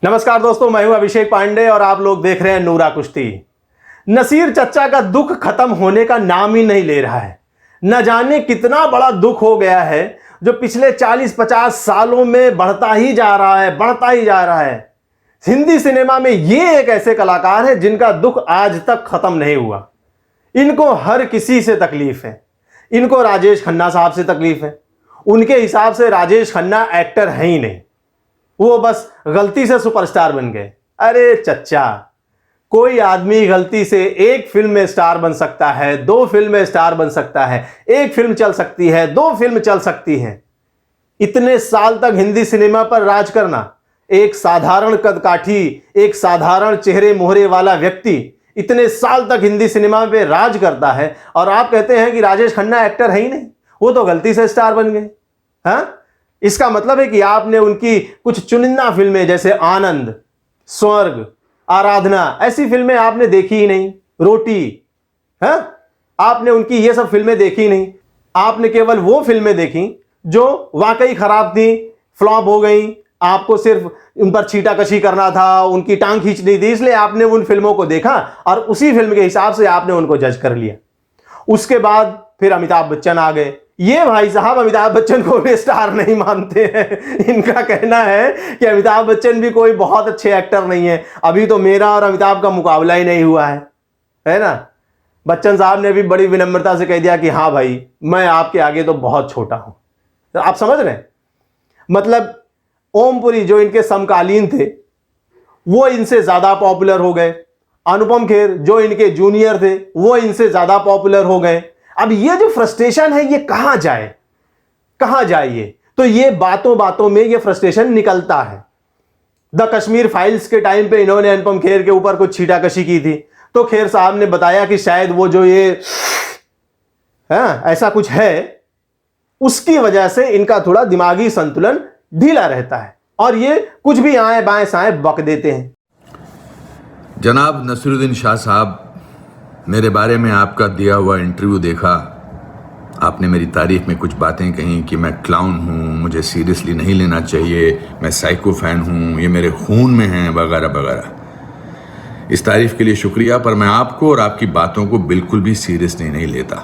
नमस्कार दोस्तों, मैं हूं अभिषेक पांडे और आप लोग देख रहे हैं नूरा कुश्ती। नसीर चच्चा का दुख खत्म होने का नाम ही नहीं ले रहा है। न जाने कितना बड़ा दुख हो गया है जो पिछले 40-50 सालों में बढ़ता ही जा रहा है। हिंदी सिनेमा में ये एक ऐसे कलाकार हैं जिनका दुख आज तक खत्म नहीं हुआ। इनको हर किसी से तकलीफ है। इनको राजेश खन्ना साहब से तकलीफ है। उनके हिसाब से राजेश खन्ना एक्टर है ही नहीं, वो बस गलती से सुपरस्टार बन गए। अरे चच्चा, कोई आदमी गलती से एक फिल्म में स्टार बन सकता है, 2 फिल्म में स्टार बन सकता है, एक फिल्म चल सकती है, 2 फिल्म चल सकती हैं। इतने साल तक हिंदी सिनेमा पर राज करना, एक साधारण कदकाठी, एक साधारण चेहरे मोहरे वाला व्यक्ति इतने साल तक हिंदी सिनेमा पे राज करता है और आप कहते हैं कि राजेश खन्ना एक्टर है ही नहीं, वो तो गलती से स्टार बन गए। हाँ, इसका मतलब है कि आपने उनकी कुछ चुनिंदा फिल्में जैसे आनंद, स्वर्ग, आराधना ऐसी फिल्में आपने देखी ही नहीं। रोटी, है, आपने उनकी ये सब फिल्में देखी ही नहीं। आपने केवल वो फिल्में देखी जो वाकई खराब थी, फ्लॉप हो गई, आपको सिर्फ उन पर छीटाकशी करना था, उनकी टांग खींचनी थी, इसलिए आपने उन फिल्मों को देखा और उसी फिल्म के हिसाब से आपने उनको जज कर लिया। उसके बाद फिर अमिताभ बच्चन आ गए। ये भाई साहब अमिताभ बच्चन को भी स्टार नहीं मानते हैं। इनका कहना है कि अमिताभ बच्चन भी कोई बहुत अच्छे एक्टर नहीं है, अभी तो मेरा और अमिताभ का मुकाबला ही नहीं हुआ है ना। बच्चन साहब ने भी बड़ी विनम्रता से कह दिया कि हाँ भाई, मैं आपके आगे तो बहुत छोटा हूं। तो आप समझ रहे हैं, मतलब ओमपुरी जो इनके समकालीन थे वो इनसे ज्यादा पॉपुलर हो गए। अनुपम खेर जो इनके जूनियर थे वो इनसे ज्यादा पॉपुलर हो गए। अब ये जो फ्रस्ट्रेशन है ये कहां जाए ये तो ये बातों बातों में ये फ्रस्ट्रेशन निकलता है। द कश्मीर फाइल्स के टाइम पे इन्होंने अनुपम खेर के ऊपर कुछ छीटाकशी की थी, तो खेर साहब ने बताया कि शायद वो जो ये ऐसा कुछ है, उसकी वजह से इनका थोड़ा दिमागी संतुलन ढीला रहता है और ये कुछ भी आए बाएं साएं बक देते हैं। जनाब नसीरुद्दीन शाह साहब, मेरे बारे में आपका दिया हुआ इंटरव्यू देखा। आपने मेरी तारीफ में कुछ बातें कहीं कि मैं क्लाउन हूँ, मुझे सीरियसली नहीं लेना चाहिए, मैं साइको फैन हूँ, ये मेरे खून में है, वगैरह वगैरह। इस तारीफ के लिए शुक्रिया, पर मैं आपको और आपकी बातों को बिल्कुल भी सीरियसली नहीं लेता।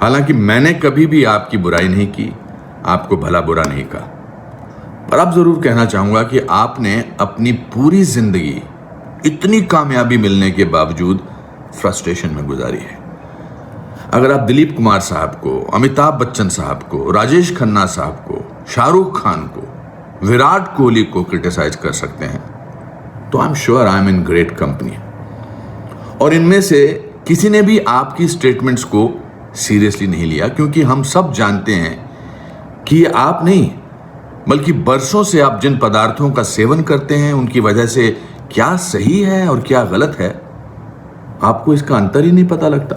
हालांकि मैंने कभी भी आपकी बुराई नहीं की, आपको भला बुरा नहीं कहा, पर अब जरूर कहना चाहूँगा कि आपने अपनी पूरी जिंदगी इतनी कामयाबी मिलने के बावजूद फ्रस्ट्रेशन में गुजारी है। अगर आप दिलीप कुमार साहब को, अमिताभ बच्चन साहब को, राजेश खन्ना साहब को, शाहरुख खान को, विराट कोहली को क्रिटिसाइज कर सकते हैं तो I am sure I am in great company. और इनमें से किसी ने भी आपकी स्टेटमेंट्स को सीरियसली नहीं लिया, क्योंकि हम सब जानते हैं कि आप नहीं बल्कि बरसों से आप जिन पदार्थों का सेवन करते हैं उनकी वजह से क्या सही है और क्या गलत है आपको इसका अंतर ही नहीं पता लगता।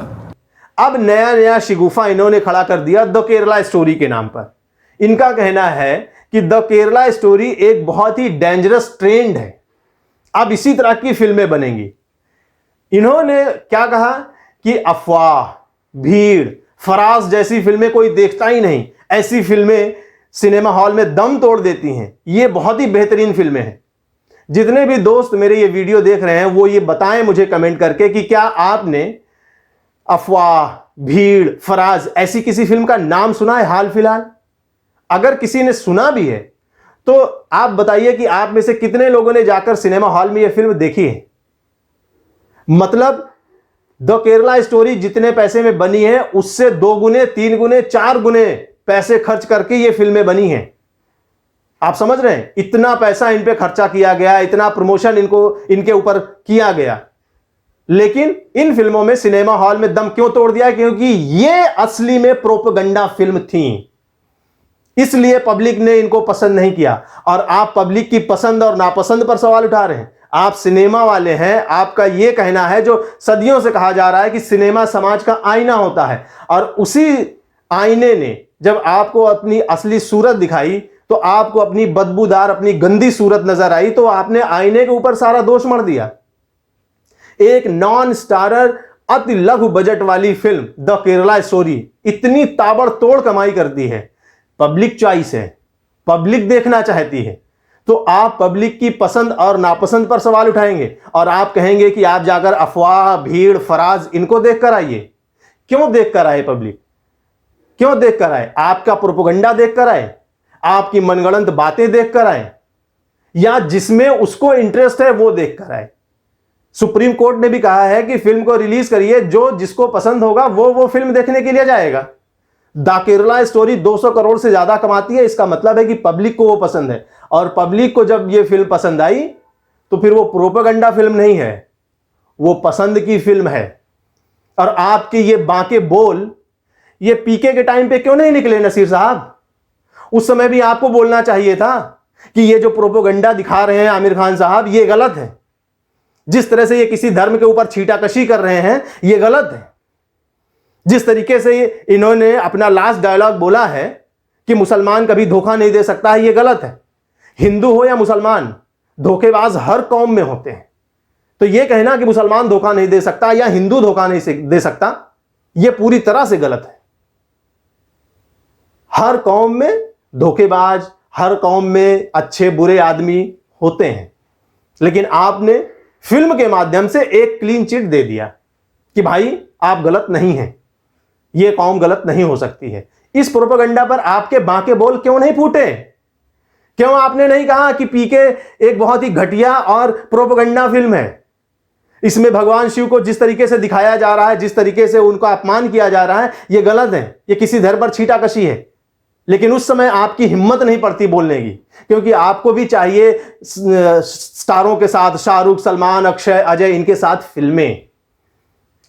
अब नया शिगुफा इन्होंने खड़ा कर दिया द केरला स्टोरी के नाम पर। इनका कहना है कि द केरला स्टोरी एक बहुत ही डेंजरस ट्रेंड है, अब इसी तरह की फिल्में बनेंगी। इन्होंने क्या कहा कि अफवाह, भीड़, फराज जैसी फिल्में कोई देखता ही नहीं, ऐसी फिल्में सिनेमा हॉल में दम तोड़ देती हैं, ये बहुत ही बेहतरीन फिल्में हैं। जितने भी दोस्त मेरे ये वीडियो देख रहे हैं वो ये बताएं मुझे कमेंट करके कि क्या आपने अफवाह, भीड़, फराज ऐसी किसी फिल्म का नाम सुना है हाल फिलहाल। अगर किसी ने सुना भी है तो आप बताइए कि आप में से कितने लोगों ने जाकर सिनेमा हॉल में यह फिल्म देखी है। मतलब द केरला स्टोरी जितने पैसे में बनी है उससे 2 गुने, 3 गुने, 4 गुने पैसे खर्च करके ये फिल्में बनी हैं। आप समझ रहे हैं, इतना पैसा इन पे खर्चा किया गया, इतना प्रमोशन इनके ऊपर किया गया, लेकिन इन फिल्मों में सिनेमा हॉल में दम क्यों तोड़ दिया? क्योंकि ये असली में प्रोपेगेंडा फिल्म थी, इसलिए पब्लिक ने इनको पसंद नहीं किया। और आप पब्लिक की पसंद और नापसंद पर सवाल उठा रहे हैं। आप सिनेमा वाले हैं, आपका यह कहना है जो सदियों से कहा जा रहा है कि सिनेमा समाज का आईना होता है, और उसी आईने ने जब आपको अपनी असली सूरत दिखाई तो आपको अपनी बदबूदार, अपनी गंदी सूरत नजर आई, तो आपने आईने के ऊपर सारा दोष मढ़ दिया। एक नॉन स्टारर अति लघु बजट वाली फिल्म द केरला स्टोरी इतनी ताबड़तोड़ कमाई करती है, पब्लिक चॉइस है, पब्लिक देखना चाहती है, तो आप पब्लिक की पसंद और नापसंद पर सवाल उठाएंगे और आप कहेंगे कि आप जाकर अफवाह, भीड़, फराज इनको देखकर आइए। क्यों देखकर आए पब्लिक? क्यों देखकर आए? आपका प्रोपेगेंडा देखकर आए, आपकी मनगढ़ंत बातें देखकर आए, या जिसमें उसको इंटरेस्ट है वो देखकर आए? सुप्रीम कोर्ट ने भी कहा है कि फिल्म को रिलीज करिए, जो जिसको पसंद होगा वो फिल्म देखने के लिए जाएगा। द केरला स्टोरी 200 करोड़ से ज्यादा कमाती है, इसका मतलब है कि पब्लिक को वो पसंद है। और पब्लिक को जब ये फिल्म पसंद आई तो फिर वो प्रोपेगेंडा फिल्म नहीं है, वो पसंद की फिल्म है। और आपके ये बांके बोल ये पीके के टाइम पे क्यों नहीं निकले नसीर साहब? उस समय भी आपको बोलना चाहिए था कि ये जो प्रोपेगेंडा दिखा रहे हैं आमिर खान साहब, ये गलत है। जिस तरह से ये किसी धर्म के ऊपर छीटाकशी कर रहे हैं, ये गलत है। जिस तरीके से इन्होंने अपना लास्ट डायलॉग बोला है कि मुसलमान कभी धोखा नहीं दे सकता है, ये गलत है। हिंदू हो या मुसलमान, धोखेबाज हर कौम में होते हैं। तो ये कहना कि मुसलमान धोखा नहीं दे सकता या हिंदू धोखा नहीं दे सकता, ये पूरी तरह से गलत है। हर कौम में धोखेबाज, हर कौम में अच्छे बुरे आदमी होते हैं। लेकिन आपने फिल्म के माध्यम से एक क्लीन चिट दे दिया कि भाई आप गलत नहीं हैं, ये कौम गलत नहीं हो सकती है। इस प्रोपेगेंडा पर आपके बांके बोल क्यों नहीं फूटे? क्यों आपने नहीं कहा कि पीके एक बहुत ही घटिया और प्रोपेगेंडा फिल्म है, इसमें भगवान शिव को जिस तरीके से दिखाया जा रहा है, जिस तरीके से उनका अपमान किया जा रहा है, यह गलत है, यह किसी धर्म पर छीटाकशी है। लेकिन उस समय आपकी हिम्मत नहीं पड़ती बोलने की, क्योंकि आपको भी चाहिए स्टारों के साथ, शाहरुख, सलमान, अक्षय, अजय, इनके साथ फिल्में।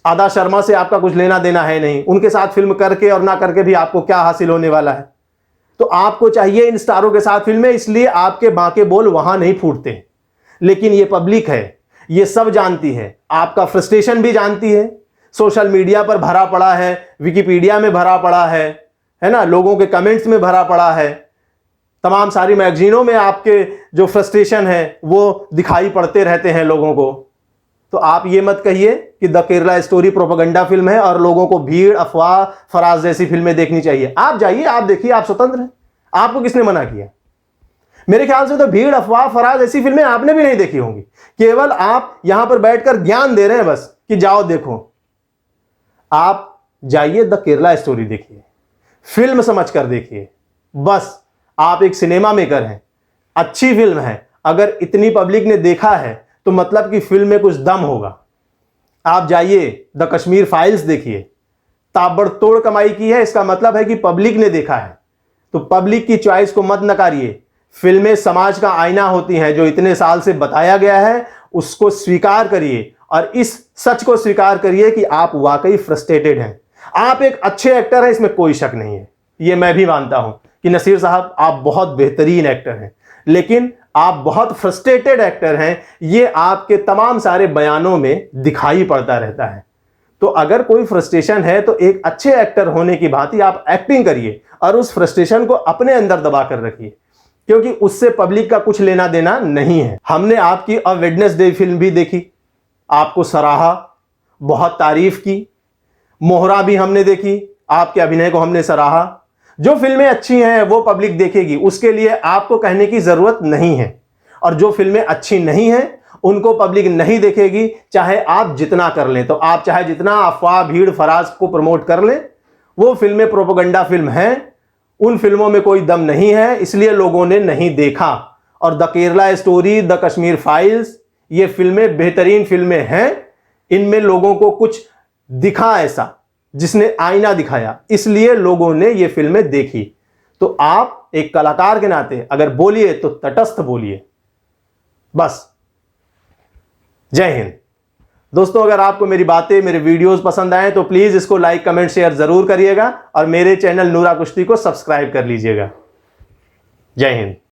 आदा शर्मा से आपका कुछ लेना देना है नहीं, उनके साथ फिल्म करके और ना करके भी आपको क्या हासिल होने वाला है? तो आपको चाहिए इन स्टारों के साथ फिल्में, इसलिए आपके बांके बोल वहां नहीं फूटते। लेकिन ये पब्लिक है, ये सब जानती है, आपका फ्रस्ट्रेशन भी जानती है, सोशल मीडिया पर भरा पड़ा है, विकिपीडिया में भरा पड़ा है ना, लोगों के कमेंट्स में भरा पड़ा है, तमाम सारी मैगजीनों में आपके जो फ्रस्ट्रेशन है वो दिखाई पड़ते रहते हैं लोगों को। तो आप ये मत कहिए कि the Kerala story propaganda film है और लोगों को भीड़, अफवाह, फराज जैसी फिल्में देखनी चाहिए। आप जाइए, आप देखिए, आप स्वतंत्र हैं, आपको किसने मना किया? मेरे ख्याल से तो भीड़, अफवाह, फराज ऐसी फिल्में आपने भी नहीं देखी होंगी। केवल आप यहां पर बैठकर ज्ञान दे रहे हैं बस कि जाओ देखो। आप जाइए, द केरला स्टोरी देखिए, फिल्म समझकर देखिए। बस आप एक सिनेमा मेकर हैं, अच्छी फिल्म है, अगर इतनी पब्लिक ने देखा है तो मतलब कि फिल्म में कुछ दम होगा। आप जाइए, द कश्मीर फाइल्स देखिए, ताबड़तोड़ कमाई की है, इसका मतलब है कि पब्लिक ने देखा है। तो पब्लिक की चॉइस को मत नकारिए। फिल्में समाज का आईना होती हैं, जो इतने साल से बताया गया है उसको स्वीकार करिए और इस सच को स्वीकार करिए कि आप वाकई फ्रस्ट्रेटेड हैं। आप एक अच्छे एक्टर हैं, इसमें कोई शक नहीं है। ये मैं भी मानता हूं कि नसीर साहब आप बहुत बेहतरीन एक्टर हैं, लेकिन आप बहुत फ्रस्ट्रेटेड एक्टर हैं, ये आपके तमाम सारे बयानों में दिखाई पड़ता रहता है। तो अगर कोई फ्रस्ट्रेशन है तो एक अच्छे एक्टर होने की भांति आप एक्टिंग करिए और उस फ्रस्ट्रेशन को अपने अंदर दबा कर रखिए, क्योंकि उससे पब्लिक का कुछ लेना देना नहीं है। हमने आपकी अ वेडनेसडे फिल्म भी देखी, आपको सराहा, बहुत तारीफ की। मोहरा भी हमने देखी, आपके अभिनय को हमने सराहा। जो फिल्में अच्छी हैं वो पब्लिक देखेगी, उसके लिए आपको कहने की जरूरत नहीं है। और जो फिल्में अच्छी नहीं हैं उनको पब्लिक नहीं देखेगी, चाहे आप जितना कर लें। तो आप चाहे जितना अफवाह, भीड़, फराज को प्रमोट कर लें, वो फिल्में प्रोपेगेंडा फिल्म हैं, उन फिल्मों में कोई दम नहीं है, इसलिए लोगों ने नहीं देखा। और the Kerala story, the Kashmir files, ये फिल्में बेहतरीन फिल्में हैं। इनमें लोगों को कुछ दिखा ऐसा जिसने आईना दिखाया, इसलिए लोगों ने ये फिल्में देखी। तो आप एक कलाकार के नाते अगर बोलिए तो तटस्थ बोलिए, बस। जय हिंद। दोस्तों, अगर आपको मेरी बातें, मेरे वीडियोस पसंद आए तो प्लीज इसको लाइक, कमेंट, शेयर जरूर करिएगा और मेरे चैनल नूरा कुश्ती को सब्सक्राइब कर लीजिएगा। जय हिंद।